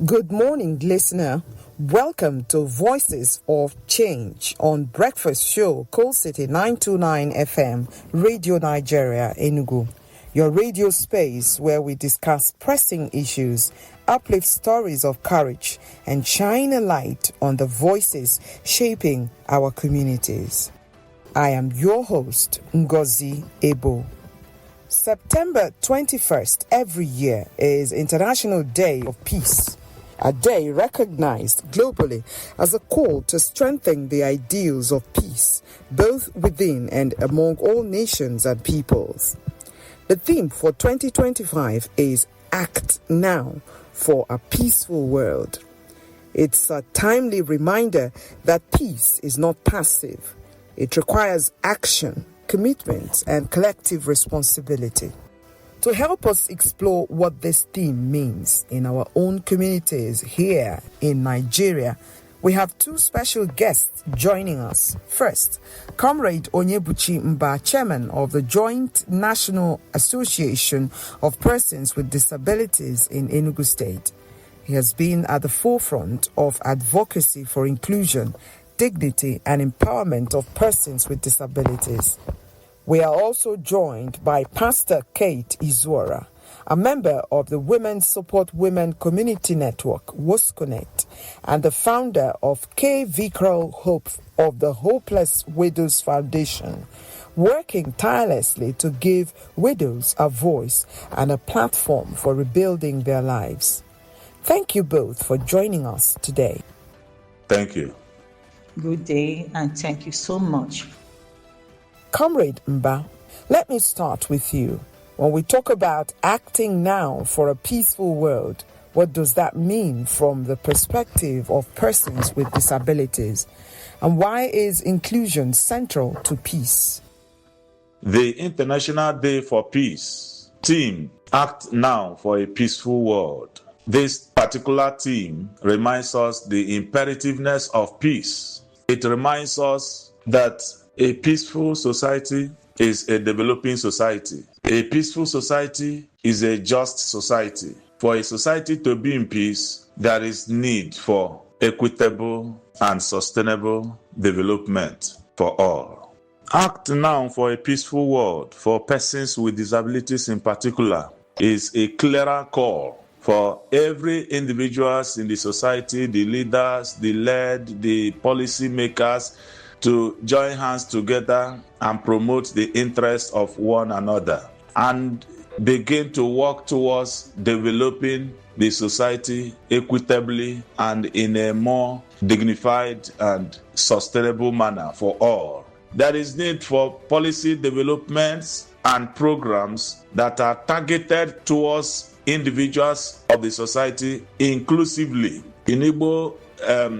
Good morning, listener. Welcome to Voices of Change on Breakfast Show, Coal City 929 FM, Radio Nigeria, Enugu. Your radio space where we discuss pressing issues, uplift stories of courage, and shine a light on the voices shaping our communities. I am your host, Ngozi Ebo. September 21st every year is International Day of Peace, a day recognized globally as a call to strengthen the ideals of peace, both within and among all nations and peoples. The theme for 2025 is Act Now for a Peaceful World. It's a timely reminder that peace is not passive. It requires action, commitment, and collective responsibility. To help us explore what this theme means in our own communities here in Nigeria, we have two special guests joining us. First, Comrade Onyebuchi Mba, Chairman of the Joint National Association of Persons with Disabilities in Enugu State. He has been at the forefront of advocacy for inclusion, dignity, and empowerment of persons with disabilities. We are also joined by Pastor Kate Izuorah, a member of the Women Support Women Community Network, WOSCONET, and the founder of Kayvicray Hope of the Hopeless Widows Foundation, working tirelessly to give widows a voice and a platform for rebuilding their lives. Thank you both for joining us today. Thank you. Good day, and thank you so much. Comrade Mba, let me start with you. When we talk about acting now for a peaceful world, what does that mean from the perspective of persons with disabilities? And why is inclusion central to peace? The International Day for Peace theme, Act Now for a Peaceful World. This particular theme reminds us the imperativeness of peace. It reminds us that a peaceful society is a developing society. A peaceful society is a just society. For a society to be in peace, there is need for equitable and sustainable development for all. Act Now for a Peaceful World for persons with disabilities in particular is a clearer call for every individuals in the society, the leaders, the led, the policy makers, to join hands together and promote the interests of one another and begin to work towards developing the society equitably and in a more dignified and sustainable manner for all. There is need for policy developments and programs that are targeted towards individuals of the society inclusively. In Igbo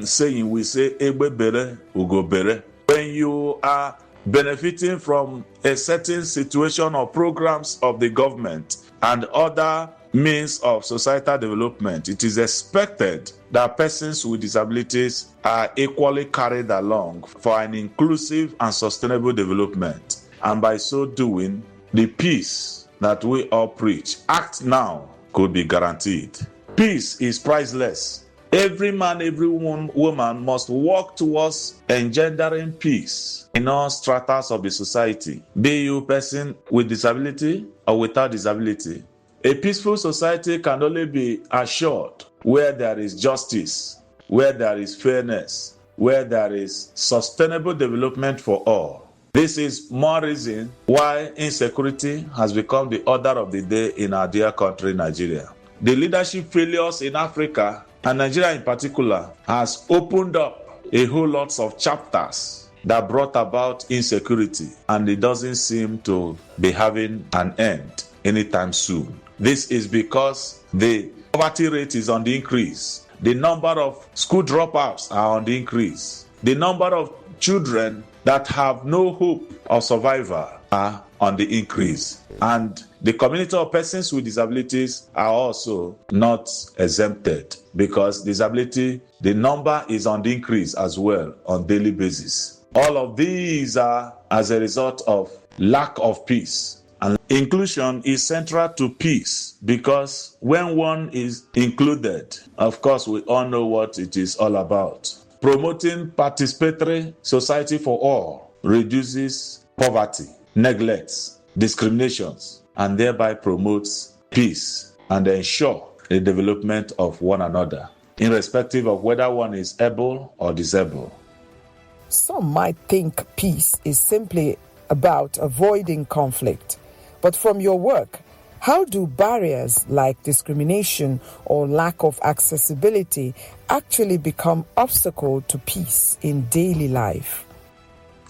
saying, we say, Egbe bere, ugo bere. When you are benefiting from a certain situation or programs of the government and other means of societal development, it is expected that persons with disabilities are equally carried along for an inclusive and sustainable development. And by so doing, the peace that we all preach, act now, could be guaranteed. Peace is priceless. Every man, every woman must work towards engendering peace in all stratas of the society, be you a person with disability or without disability. A peaceful society can only be assured where there is justice, where there is fairness, where there is sustainable development for all. This is more reason why insecurity has become the order of the day in our dear country, Nigeria. The leadership failures in Africa, and Nigeria in particular, has opened up a whole lot of chapters that brought about insecurity, and it doesn't seem to be having an end anytime soon. This is because the poverty rate is on the increase. The number of school dropouts are on the increase. The number of children that have no hope of survival are on the increase. And the community of persons with disabilities are also not exempted, because disability, the number is on the increase as well on daily basis. All of these are as a result of lack of peace. And inclusion is central to peace because when one is included, of course, we all know what it is all about. Promoting participatory society for all reduces poverty, neglects, discriminations, and thereby promotes peace and ensure the development of one another, irrespective of whether one is able or disabled. Some might think peace is simply about avoiding conflict. But from your work, how do barriers like discrimination or lack of accessibility actually become obstacle to peace in daily life?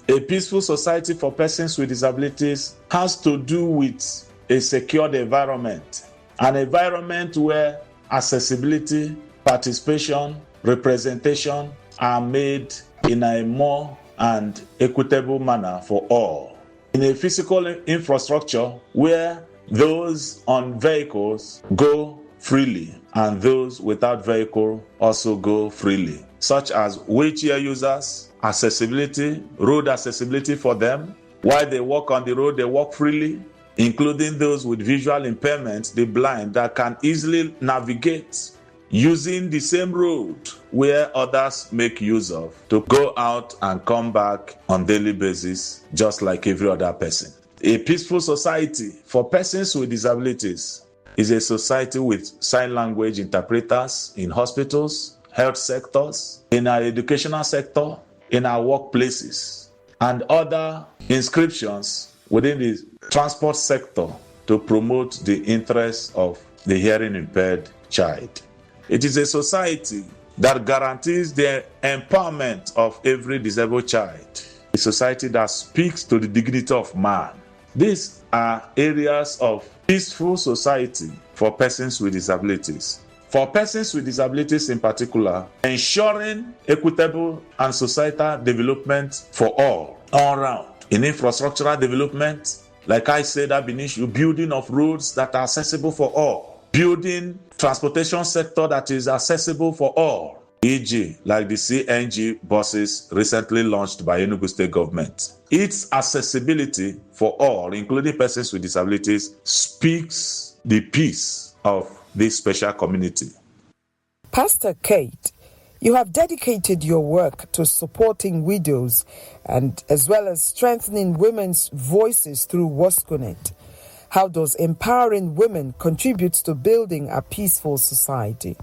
A peaceful society for persons with disabilities has to do with a secured environment, an environment where accessibility, participation, representation are made in a more and equitable manner for all. In a physical infrastructure where those on vehicles go freely and those without vehicle also go freely, such as wheelchair users, accessibility, road accessibility for them. While they walk on the road, they walk freely, including those with visual impairments, the blind, that can easily navigate using the same road where others make use of to go out and come back on daily basis, just like every other person. A peaceful society for persons with disabilities is a society with sign language interpreters in hospitals, health sectors, in our educational sector, in our workplaces, and other inscriptions within the transport sector to promote the interests of the hearing impaired child. It is a society that guarantees the empowerment of every disabled child, a society that speaks to the dignity of man. These are areas of peaceful society for persons with disabilities. For persons with disabilities in particular, ensuring equitable and societal development for all around. In infrastructural development, like I said, ab initio, building of roads that are accessible for all. Building transportation sector that is accessible for all, e.g., like the CNG buses recently launched by Enugu State government. Its accessibility for all, including persons with disabilities, speaks the peace of this special community. Pastor Kate, you have dedicated your work to supporting widows and as well as strengthening women's voices through WOSCONET. How does empowering women contribute to building a peaceful society?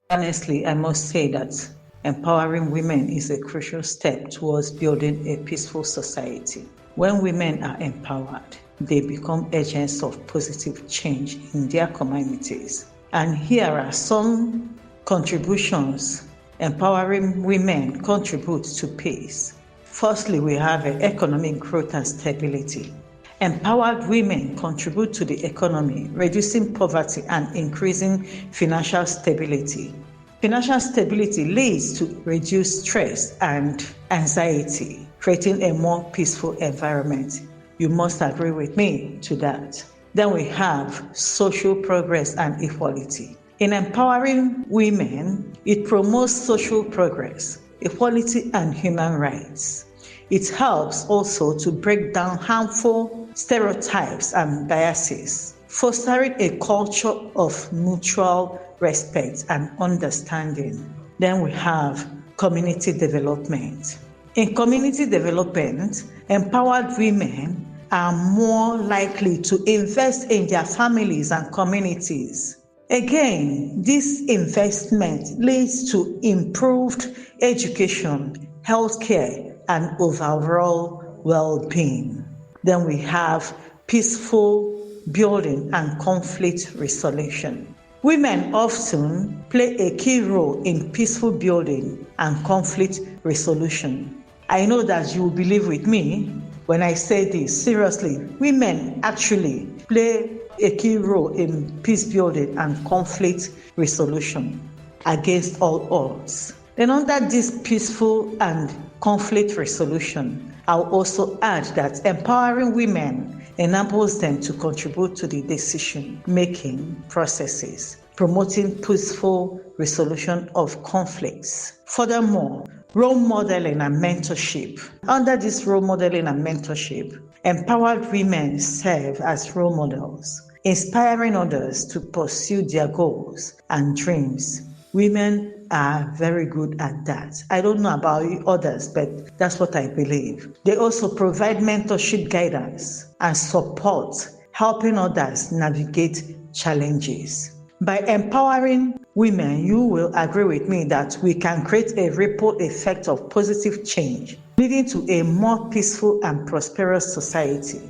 Honestly, I must say that empowering women is a crucial step towards building a peaceful society. When women are empowered, they become agents of positive change in their communities. And here are some contributions empowering women contribute to peace. Firstly, we have economic growth and stability. Empowered women contribute to the economy, reducing poverty and increasing financial stability. Financial stability leads to reduced stress and anxiety, creating a more peaceful environment. You must agree with me to that. Then we have social progress and equality. In empowering women, it promotes social progress, equality, and human rights. It helps also to break down harmful stereotypes and biases, fostering a culture of mutual respect and understanding. Then we have community development. In community development, empowered women are more likely to invest in their families and communities. Again, this investment leads to improved education, healthcare, and overall well-being. Then we have peaceful building and conflict resolution. Women often play a key role in peaceful building and conflict resolution. I know that you will believe with me when I say this. Seriously, women actually play a key role in peace building and conflict resolution against all odds. Then under this peaceful and conflict resolution, I'll also add that empowering women enables them to contribute to the decision-making processes, promoting peaceful resolution of conflicts. Furthermore, role modeling and mentorship. Under this role modeling and mentorship, Empowered women serve as role models, inspiring others to pursue their goals and dreams. Women are very good at that. I don't know about others, but that's what I believe. They also provide mentorship, guidance, and support, helping others navigate challenges. By empowering women, you will agree with me that we can create a ripple effect of positive change, leading to a more peaceful and prosperous society.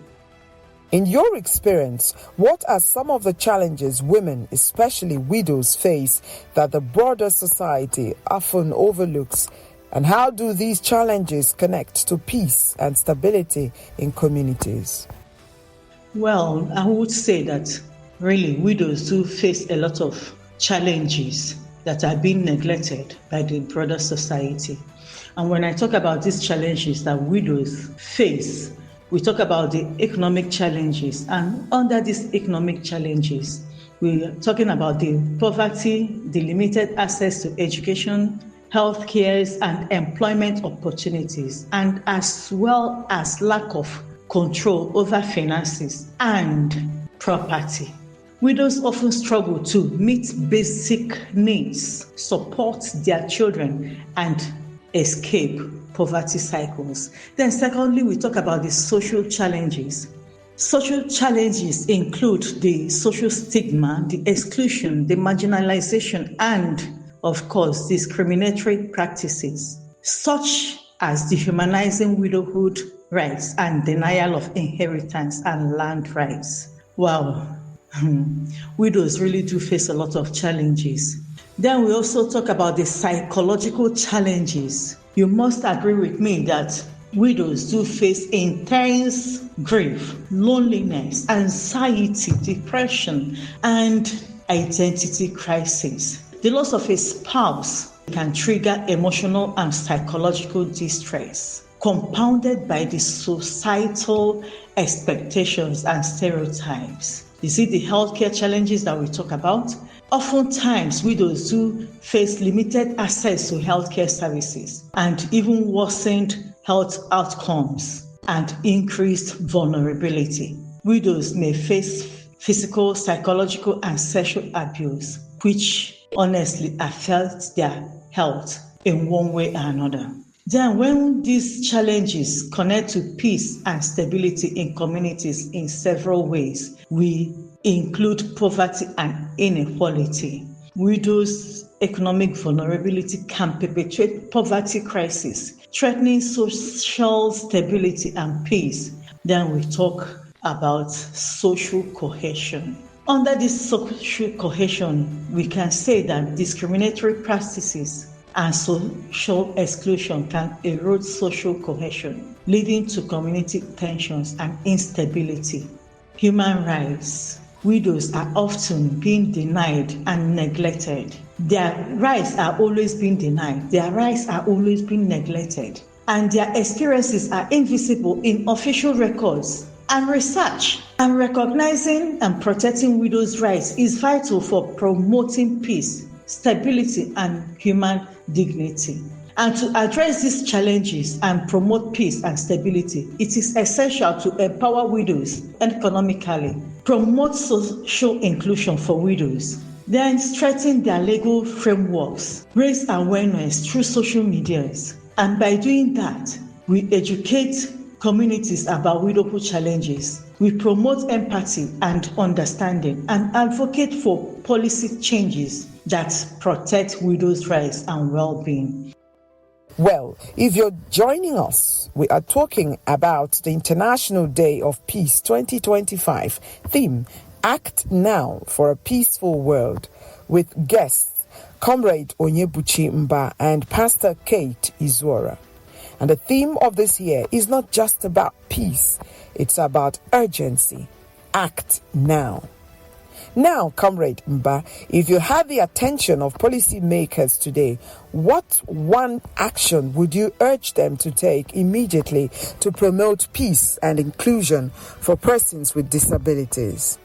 In your experience, what are some of the challenges women, especially widows, face that the broader society often overlooks? And how do these challenges connect to peace and stability in communities? Well, I would say that really widows do face a lot of challenges that are being neglected by the broader society. And when I talk about these challenges that widows face, we talk about the economic challenges, and under these economic challenges, we're talking about the poverty, the limited access to education, health care, and employment opportunities, and as well as lack of control over finances and property. Widows often struggle to meet basic needs, support their children, and escape poverty cycles. Then secondly, we talk about the social challenges. Social challenges include the social stigma, the exclusion, the marginalization, and of course, discriminatory practices, such as dehumanizing widowhood rights and denial of inheritance and land rights. Wow, widows really do face a lot of challenges. Then we also talk about the psychological challenges. You must agree with me that widows do face intense grief, loneliness, anxiety, depression, and identity crisis. The loss of a spouse can trigger emotional and psychological distress, compounded by the societal expectations and stereotypes. You see the healthcare challenges that we talk about? Oftentimes, widows do face limited access to healthcare services and even worsened health outcomes and increased vulnerability. Widows may face physical, psychological, and sexual abuse, which honestly affect their health in one way or another. Then when these challenges connect to peace and stability in communities in several ways, we include poverty and inequality. Widows' economic vulnerability can perpetuate poverty crisis, threatening social stability and peace. Then we talk about social cohesion. Under this social cohesion, we can say that discriminatory practices and social exclusion can erode social cohesion, leading to community tensions and instability. Human rights. Widows are often being denied and neglected. Their rights are always being denied. Their rights are always being neglected. And their experiences are invisible in official records and research. And recognizing and protecting widows' rights is vital for promoting peace, stability, and human dignity. And to address these challenges and promote peace and stability, it is essential to empower widows economically, promote social inclusion for widows, then strengthen their legal frameworks, raise awareness through social medias. And by doing that, we educate communities about widowhood challenges. We promote empathy and understanding and advocate for policy changes that protect widows' rights and well-being. Well, if you're joining us, we are talking about the International Day of Peace 2025, theme, Act Now for a Peaceful World, with guests Comrade Onyebuchi Mba and Pastor Kate Izuorah. And the theme of this year is not just about peace, it's about urgency. Act now. Now, Comrade Mba, if you had the attention of policymakers today, what one action would you urge them to take immediately to promote peace and inclusion for persons with disabilities?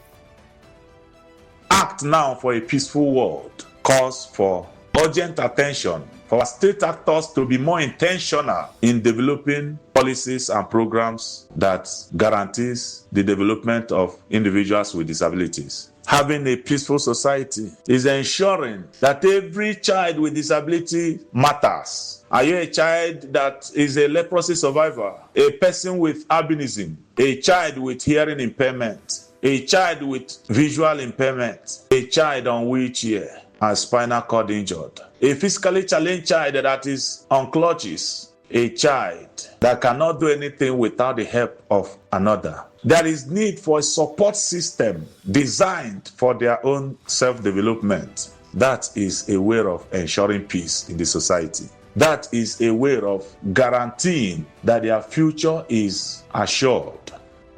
Act now for a peaceful world calls for urgent attention for for our state actors to be more intentional in developing policies and programs that guarantees the development of individuals with disabilities. Having a peaceful society is ensuring that every child with disability matters. Are you a child that is a leprosy survivor, a person with albinism, a child with hearing impairment, a child with visual impairment, a child on wheelchair and spinal cord injured, a physically challenged child that is on crutches, a child that cannot do anything without the help of another? There is need for a support system designed for their own self-development. That is a way of ensuring peace in the society. That is a way of guaranteeing that their future is assured.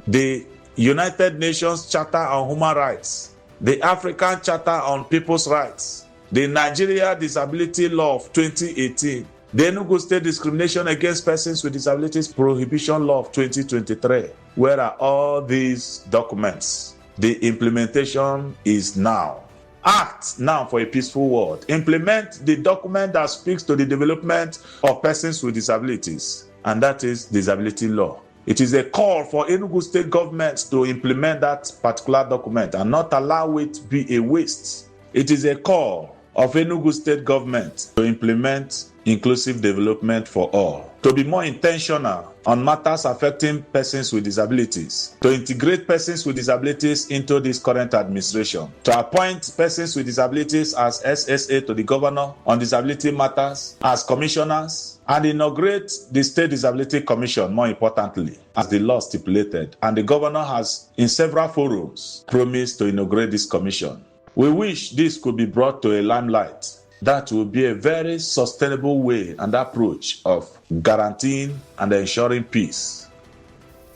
The United Nations Charter on Human Rights, the African Charter on People's Rights, the Nigeria Disability Law of 2018, the Enugu State Discrimination Against Persons with Disabilities Prohibition Law of 2023. Where are all these documents? The implementation is now. Act now for a peaceful world. Implement the document that speaks to the development of persons with disabilities, and that is disability law. It is a call for Enugu State government to implement that particular document and not allow it to be a waste. It is a call of Enugu State government to implement inclusive development for all, to be more intentional on matters affecting persons with disabilities, to integrate persons with disabilities into this current administration, to appoint persons with disabilities as SSA to the governor on disability matters, as commissioners, and inaugurate the State Disability Commission, more importantly, as the law stipulated. And the governor has, in several forums, promised to inaugurate this commission. We wish this could be brought to a limelight. That will be a very sustainable way and approach of guaranteeing and ensuring peace.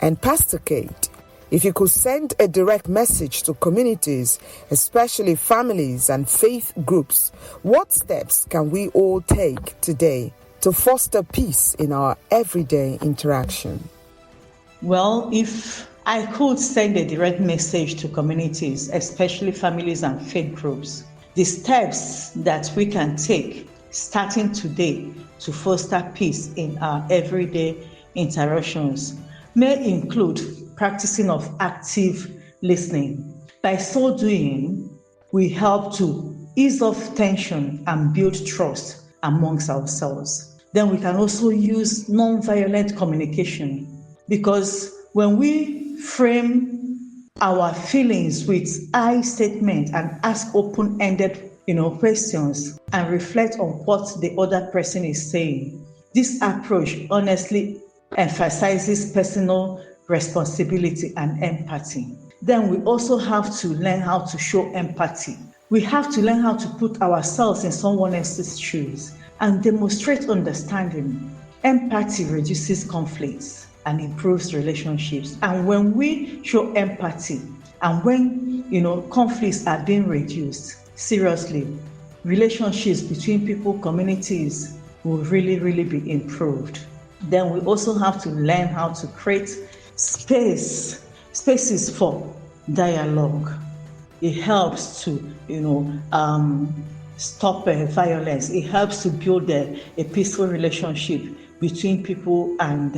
And Pastor Kate, if you could send a direct message to communities, especially families and faith groups, what steps can we all take today to foster peace in our everyday interaction? Well, if I could send a direct message to communities, especially families and faith groups, the steps that we can take starting today to foster peace in our everyday interactions may include practicing of active listening. By so doing, we help to ease off tension and build trust amongst ourselves. Then we can also use non-violent communication, because when we frame our feelings with I statement and ask open-ended, questions and reflect on what the other person is saying, this approach honestly emphasizes personal responsibility and empathy. Then we also have to learn how to show empathy. We have to learn how to put ourselves in someone else's shoes and demonstrate understanding. Empathy reduces conflicts and improves relationships. And when we show empathy and when conflicts are being reduced, seriously, relationships between people, communities will really be improved. Then we also have to learn how to create spaces for dialogue. It helps to stop violence. It helps to build a peaceful relationship between people and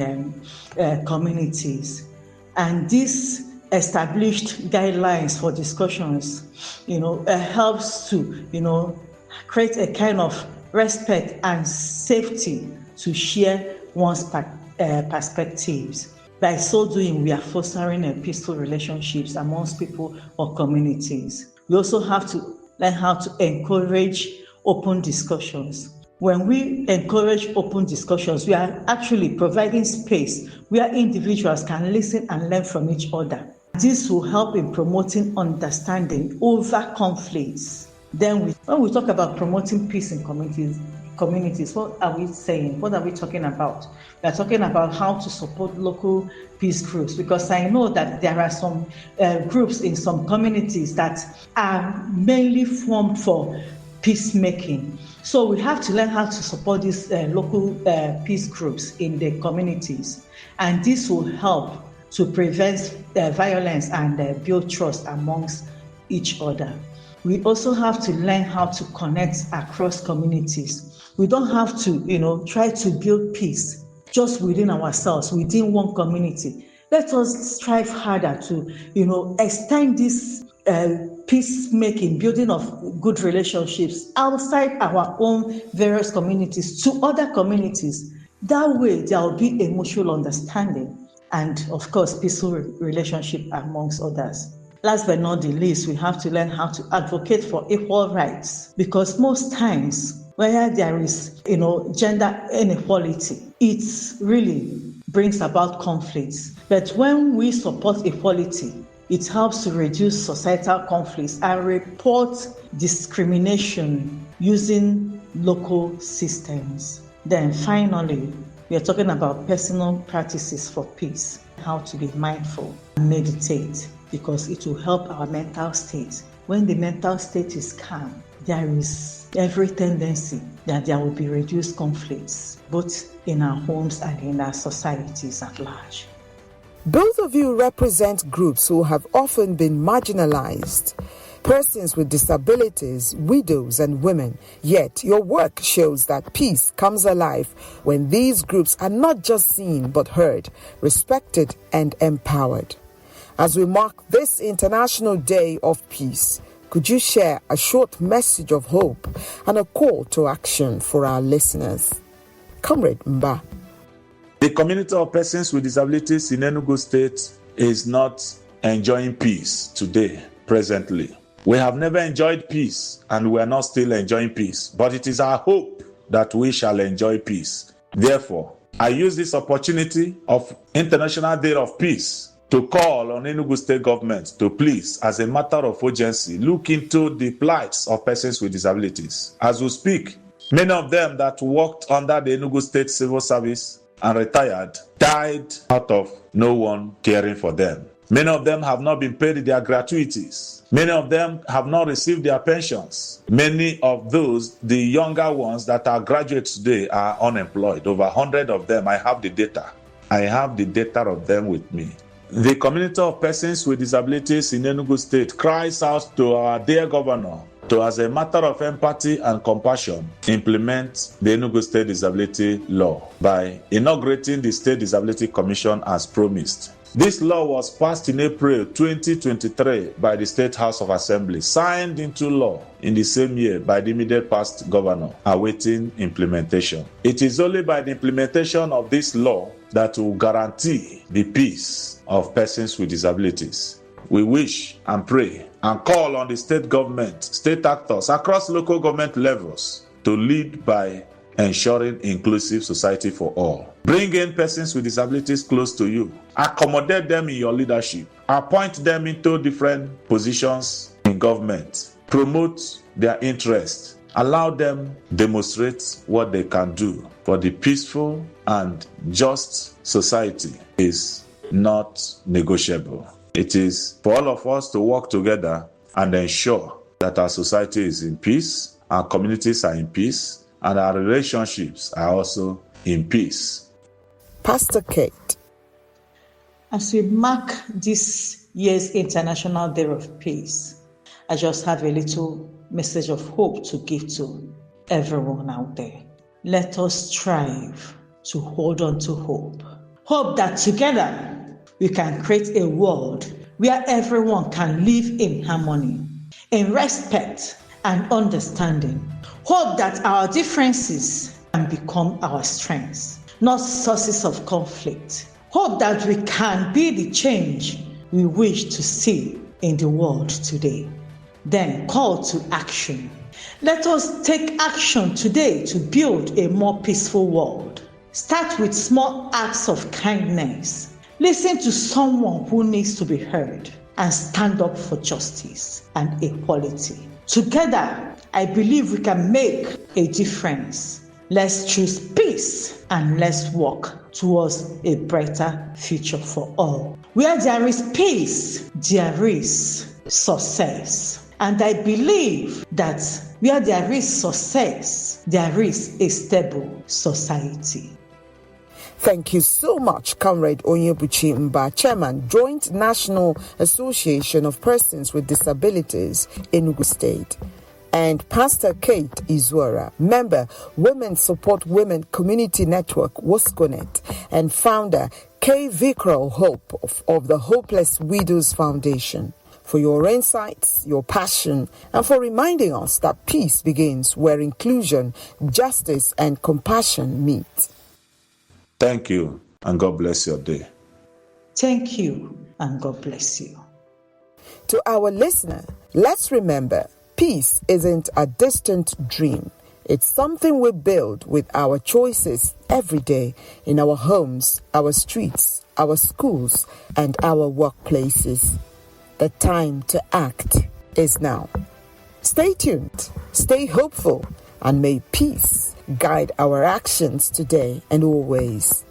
communities. And these established guidelines for discussions, helps to, create a kind of respect and safety to share one's perspectives. By so doing, we are fostering a peaceful relationships amongst people or communities. We also have to learn how to encourage open discussions. When we encourage open discussions, we are actually providing space where individuals can listen and learn from each other. This will help in promoting understanding over conflicts. Then when we talk about promoting peace in communities, what are we saying? What are we talking about? We are talking about how to support local peace groups, because I know that there are some groups in some communities that are mainly formed for peacemaking. So we have to learn how to support these local peace groups in the communities. And this will help to prevent violence and build trust amongst each other. We also have to learn how to connect across communities. We don't have to, try to build peace just within ourselves, within one community. Let us strive harder to, extend this peacemaking, building of good relationships outside our own various communities to other communities. That way, there will be a mutual understanding and, of course, peaceful relationship amongst others. Last but not the least, we have to learn how to advocate for equal rights, because most times where there is, gender inequality, it really brings about conflicts. But when we support equality, it helps to reduce societal conflicts and report discrimination using local systems. Then finally, we are talking about personal practices for peace, how to be mindful and meditate, because it will help our mental state. When the mental state is calm, there is every tendency that there will be reduced conflicts, both in our homes and in our societies at large. Both of you represent groups who have often been marginalized. Persons with disabilities, widows, and women. Yet your work shows that peace comes alive when these groups are not just seen but heard, respected, and empowered. As we mark this International Day of Peace, could you share a short message of hope and a call to action for our listeners? Comrade Mba. The community of persons with disabilities in Enugu State is not enjoying peace today, presently. We have never enjoyed peace, and we are not still enjoying peace. But it is our hope that we shall enjoy peace. Therefore, I use this opportunity of International Day of Peace to call on Enugu State government to please, as a matter of urgency, look into the plights of persons with disabilities. As we speak, many of them that worked under the Enugu State Civil Service and retired died out of no one caring for them. Many of them have not been paid their gratuities. Many of them have not received their pensions. Many of those, the younger ones that are graduates today, are unemployed. Over 100 of them, I have the data. I have the data of them with me. The community of persons with disabilities in Enugu State cries out to our dear governor to, as a matter of empathy and compassion, implement the Enugu State Disability Law by inaugurating the State Disability Commission as promised. This law was passed in April 2023 by the State House of Assembly, signed into law in the same year by the immediate past governor, awaiting implementation. It is only by the implementation of this law that will guarantee the peace of persons with disabilities. We wish and pray and call on the state government, state actors across local government levels to lead by ensuring inclusive society for all. Bring in persons with disabilities close to you. Accommodate them in your leadership. Appoint them into different positions in government. Promote their interests. Allow them demonstrate what they can do for the peaceful and just society is not negotiable. It is for all of us to work together and ensure that our society is in peace, our communities are in peace, and our relationships are also in peace. Pastor Kate. As we mark this year's International Day of Peace, I just have a little message of hope to give to everyone out there. Let us strive to hold on to hope. Hope that together we can create a world where everyone can live in harmony, in respect and understanding. Hope that our differences can become our strengths, not sources of conflict. Hope that we can be the change we wish to see in the world today. Then call to action. Let us take action today to build a more peaceful world. Start with small acts of kindness. Listen to someone who needs to be heard and stand up for justice and equality. Together, I believe we can make a difference. Let's choose peace and let's work towards a brighter future for all. Where there is peace, there is success. And I believe that where there is success, there is a stable society. Thank you so much, Comrade Onyebuchi Mba, Chairman, Joint National Association of Persons with Disabilities, Enugu State. and Pastor Kate Izuorah, member, Women Support Women Community Network, WOSCONET, and founder, Kayvicray Hope of the Hopeless Widows Foundation, for your insights, your passion, and for reminding us that peace begins where inclusion, justice, and compassion meet. Thank you, and God bless your day. Thank you, and God bless you. To our listener, let's remember, peace isn't a distant dream. It's something we build with our choices every day in our homes, our streets, our schools, and our workplaces. The time to act is now. Stay tuned, stay hopeful, and may peace guide our actions today and always.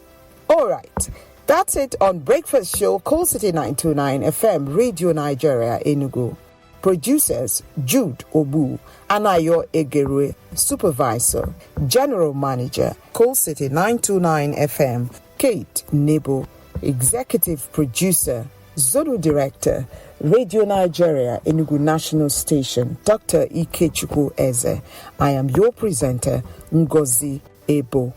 All right. That's it on Breakfast Show, Coal City 929 FM, Radio Nigeria, Enugu. Producers, Jude Obu, Anayo Egerue, Supervisor, General Manager, Coal City 929 FM, Kate Nebo, Executive Producer, Zone Director, Radio Nigeria, Enugu National Station, Dr. Ikechukwu Eze. I am your presenter, Ngozi Ebo.